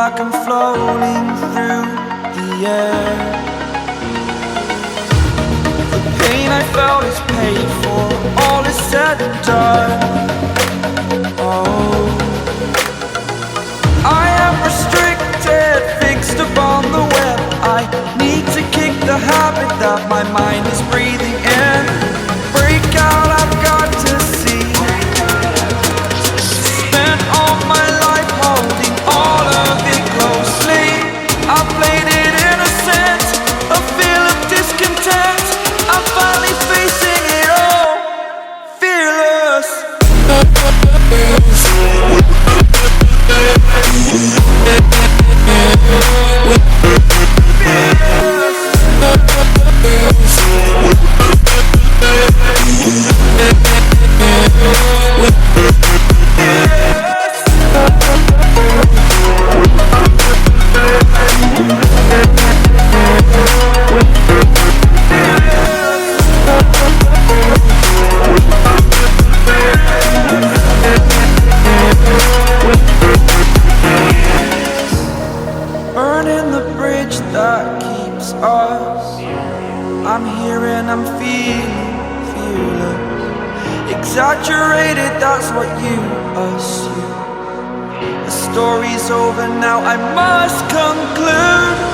like I'm floating through the air. The pain I felt is paid for, all is said and done. Oh, I am restricted, fixed upon the web. I need to kick the habit that my mind is breathing in. Break out, I've got to see. Spent all my life holding all of it closely. I played it innocent, a feel of discontent. I'm finally facing it all, fearless. Burning the bridge that keeps us. I'm here and I'm feeling fearless. Exaggerated, that's what you assume. The story's over now, I must conclude.